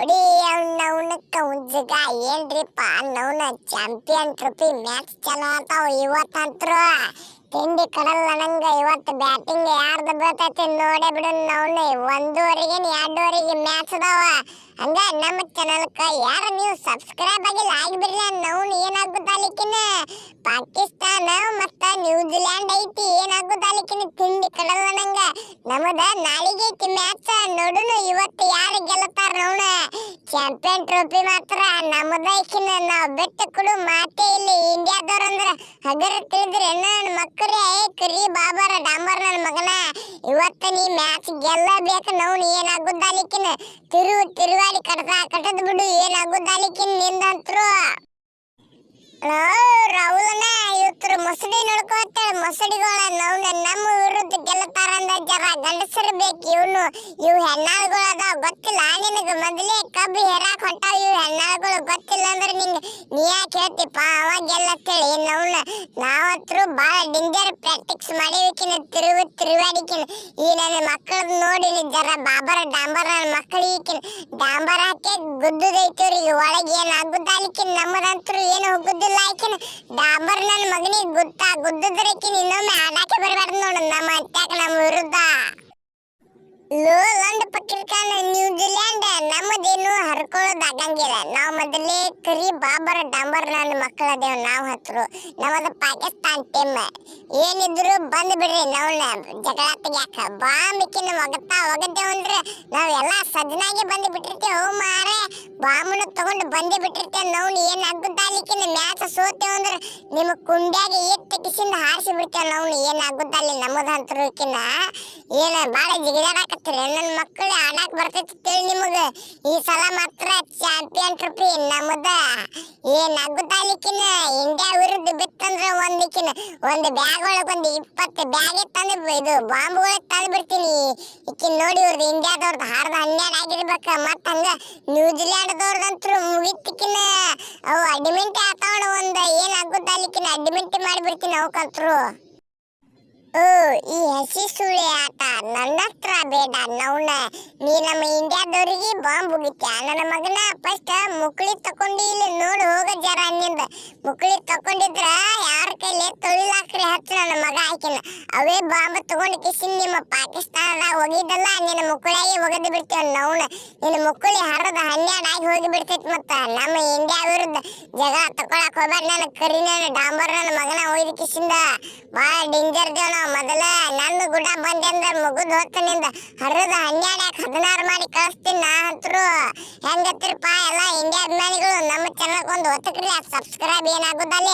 ಒಡಿ ಅವ್ನ ಕೌಂಜಗ ಏನ್ರಿಪ್ಪ ನವ್ನ champion trophy match ಚಲೋ ಆತಾವ ಇವತ್ತಂತ್ರು ತಿಂಡಿ ಕಡಲ್ಲ ನಂಗ ಇವತ್ತು ಬ್ಯಾಟಿಂಗ್ ಯಾರ್ದು ಬೀಳ್ತೈತಿ ನೋಡೇ ಬಿಡು ನವ್ನ 1:30ಗೆ 2:30ಗೆ ಮ್ಯಾಚ್ ಅದಾವ ಹಂಗ ನಮ್ಮ ಚಾನಲ್ಕ ಯಾರು ನೀವು ಸಬ್ಸ್ಕ್ರೈಬ್ ಆಗಿಲ್ಲ ಆಗಿಬಿಡ್ರಿ ನವ್ನ ಏನಾಗುತ್ತಾಲಿಕಿನ ಪಾಕಿಸ್ತಾನ ಮತ್ತ ನ್ಯೂಜಿಲ್ಯಾಂಡ್ ಐತಿ ಏನಾಗುತ್ತಾಲಿಕಿನ ತಿಂಡಿ ಕಡಲ್ಲ ನಂಗ ನಮ್ಮದ ನಾಳೆಗೆ ಐತಿ ಮ್ಯಾಚ್ ನೋಡುನು ಇವತ್ತು ಯಾರು ಗೆಲ್ಲತಾರ ನವ್ನ ಚಾಂಪಿಯನ್ ಟ್ರೋಫಿ ಮಾತ್ರ ನಮ್ಮದೈಕಿನ ನಾವು ಬಿಟ್ಟು ಕೊಡು ಮಾತೇ ಇಲ್ಲ ಇಂಡಿಯಾದವ್ರಂದ್ರ ಹಗರ ತಿಳಿದ್ರೆ ನನ್ನ ಮಕ್ಕಳೇ ಕರಿ ಬಾಬಾರ ಡಾಂಬರ್ ನನ್ನ ಮಗನ ಇವತ್ತು ನೀ ಮ್ಯಾಚ್ ಗೆಲ್ಲಬೇಕು ನವ್ನು ಏನಾಗುದ್ದಾಲಿಕಿನ ತಿರುವಾಡಿ ಕಟ್ಟದ್ ಬಿಡು ಏನಾಗುದ್ದಾಲಿಕಿನ ನಿಂದಂತ್ರು ರಾಹುಲನ ಇವತ್ತು ಮೊಸಡಿ ನೋಡ್ಕೋತ ಮೊಸಡಿಗಳ ನವ್ನ ನಮ್ಮ ವಿರುದ್ಧ ಗೆಲ್ಲತಾರ ಅಂದ ಜರ ಗಂಡಸರು ಬೇಕು ಇವು ಹೆಣ್ಣಾಳುಗಳು ಅದಾವ ಗೊತ್ತಿಲ್ಲ ನಿನಗೆ ಮೊದಲೇ ಕಬ್ಬು ಹೇರಾಕ್ ಹೊಂಟಾವ ಇವು ಹೆಣ್ಣಾಳುಗಳು ಗೊತ್ತಿಲ್ಲ ಅಂದ್ರೆ ನಿಂಗೆ ನೀ ಯಾಕೆ ಹೇಳ್ತಿಪ್ಪ ಅವ ಗೆಲ್ಲತ್ತೇಳಿ ನವ್ನ ನಾವಂತ್ರು ಭಾಳ ಡೇಂಜರ್ ಪ್ರಾಕ್ಟೀಸ್ ಮಾಡಿವಿಕಿನ ತಿರುವಾಡಿಕಿನ ಈ ನನ್ನ ಮಕ್ಕಳದ್ ನೋಡಿ ಜರ ಬಾಬರ ಡಾಂಬರ್ ನನ್ನ ಮಕ್ಕಳಿಗಿನ ಡಾಂಬರ್ ಹಾಕಿ ಗುದ್ದುದೈತಿವ್ರಿಗೆ ಒಳಗೆ ಏನು ಆಗುದ್ದಾಲಿಕಿನ ನಮ್ಮದಂತ್ರು ಏನು ಹೋಗುದಿಲ್ಲ ಆಕಿನ ಡಾಂಬರ್ ನನ್ನ ಮಗನಿಗೆ ಗುದ್ದಿದ್ರಕಿನ ಇನ್ನೊಮ್ಮೆ ಆಡಾಕೆ ಬರಬಾರ್ದು ನೋಡು ನಮ್ಮ ಅಟ್ಯಾಕ್ ನಮ್ಮ ವಿರುದ್ಧ ಲೋಲಂಡ್ ಪಾಕಿಸ್ತಾನ ನ್ಯೂಜಿಲ್ಯಾಂಡ್ ನಮ್ಮದೇನು ಹರ್ಕೊಳ್ಳೋದು ಆಗಂಗಿಲ್ಲ ನಾವು ಮೊದಲೇ ಕರಿ ಬಾಬರ ಡಾಂಬರ್ ನನ್ನ ಮಕ್ಕಳದೇವ್ ನಾವು ಹತ್ರು ನಮ್ಮದು ಪಾಕಿಸ್ತಾನ್ ಟೀಮ್ ಏನಿದ್ರು ಬಂದ್ ಬಿಡ್ರಿ ನಾವ್ನ ಜಗಳ ತೆಗ್ಯಾಕ ಬಾಂಬಿಕಿನ ಒಗದ್ದೇವಂದ್ರೆ ನಾವೆಲ್ಲ ಸಜ್ಜನಾಗಿ ಬಂದು ಬಿಟ್ಟಿರ್ತೇವೆ ಹೋ ಮಾರೆ ಬಾಂಬನ್ನು ತಗೊಂಡು ಬಂದೇ ಬಿಟ್ಟಿರ್ತೇವೆ ನಾವು ಏನ್ ಆಗುದ್ದಾಲಿಕಿನ ಮ್ಯಾಚ್ ಸೋತೇವಂದ್ರೆ ನಿಮ್ಮ ಕುಂಡ್ಯಾಗ ಕಿಸಿಂದ ಹಾರಿಸಿ ಬಿಡ್ತೇವೆ ನಾವು ಏನ್ ಆಗುದ್ದಾಲಿ ನಮ್ಮದಂತರುಕಿನ ಏನ ಬಾಳ ಜಿಗಿದಾಡಕತ್ತೀರಿ ನನ್ನ ಮಕ್ಕಳು ಆಡಾಕ್ ಬರ್ತೈತಿ ತಿಳಿ ನಿಮಗೆ ಈ ಸಲ ಮಾತ್ರ ಚಾಂಪಿಯನ್ ಟ್ರೋಫಿ ನಮ್ಮದ ಏನ್ ಆಗುದ್ದಾಲಿಕಿನ ಇಂಡಿಯಾ ವಿರುದ್ಧ ಬಿತ್ತಂದ್ರ ಒಂದು ಬ್ಯಾಗ್ ಒಳಗೆ ಒಂದು 20 ಬ್ಯಾಗ್ ತಂದು ಇದು ಬಾಂಬುಗಳ ತಂದು ಬಿಡ್ತೀನಿ ಈಕಿನ ನೋಡಿ ಇವ್ರದ್ದು ಇಂಡಿಯಾದವ್ರದ್ದು ಹಾರ್ದ 12 ಆಗಿರ್ಬೇಕ ಮತ್ತ ಹಂಗ ನ್ಯೂಜಿಲ್ಯಾಂಡ್ದವ್ರದಂತೂ ಮುಗಿತಿಕಿನ ಅವು ಅಡ್ಮಿಂಟ್ ಆತಾವಣ ಒಂದು ಏನ್ ಆಗುದ್ದಾಲಿಕಿನ ಅಡ್ಮಿಂಟ್ ಮಾಡಿಬಿಡ್ತೀನಿ ಅವಕ್ಕಂತರು ಈ ಹಸಿ ಸುಳಿ ಆಟ ನನ್ನ ಹತ್ರ ಬೇಡ ನವ್ನ ನೀ ನಮ್ಮ ಇಂಡಿಯಾದವ್ರಿಗೆ ಬಾಂಬ್ ಮುಗಿತ್ಯ ನನ್ನ ಮಗನ ಫಸ್ಟ್ ಮುಕ್ಳಿ ತಕೊಂಡಿ ಇಲ್ಲಿ ನೋಡಿ ಹೋಗ ಜರ ಅನ್ನಿಂದ ಮುಕ್ಳಿ ತಕೊಂಡಿದ್ರ ಯಾರ ಕೈಲಿ ತೊಳಿಲಾಕ್ರಿ ಹಚ್ಚ ನನ್ನ ಮಗ ಆಕಿನ ಅವೇ ಬಾಂಬ್ ತಗೊಂಡು ಕಿಸಿನ್ ನಿಮ್ಮ ಪಾಕಿಸ್ತಾನದಾಗ ಹೋಗಿದ್ದಲ್ಲ ನಿನ್ನ ಮುಕ್ಕಳಿಯಾಗಿ ಒಗದು ಬಿಡ್ತೇವ ನವ್ನ ನಿನ್ನ ಮುಕ್ಕಳಿ ಹರದ 12 ಆಗಿ ಹೋಗಿ ಬಿಡ್ತೈತಿ ಮತ್ತ ನಮ್ಮ ಇಂಡಿಯಾ ವಿರುದ್ಧ ಜಗಳ ತಕೊಳಕ್ ಹೋಗ್ಬೇಡ ನನ್ನ ಕರಿ ನನ್ನ ಡಾಂಬರ್ ನನ್ನ ಮಗನ ಒಯ್ದು ಕಿಸಿಂದ ಭಾಳ ಡೇಂಜರ್ ದೇವ್ ನಾವು ಮೊದಲ ನನ್ನ ಗುಡ ಬಂದೆ ಅಂದ್ರೆ ಮುಗಿದು ಹೊತ್ತನಿಂದ ಹರದ 12 16 ಮಾಡಿ ಕಳಿಸ್ತೀನಿ ನಾ ಅಂತರು ಹೆಂಗತ್ತಿರಪ್ಪ ಎಲ್ಲ ಇಂಡಿಯಾ ಅಭಿಮಾನಿಗಳು ನಮ್ಮ ಚಾನಲ್ ಒಂದು ಒತ್ತಕ್ರಿ ಸಬ್ಸ್ಕ್ರೈಬ್ ಏನಾಗುದಲ್ಲ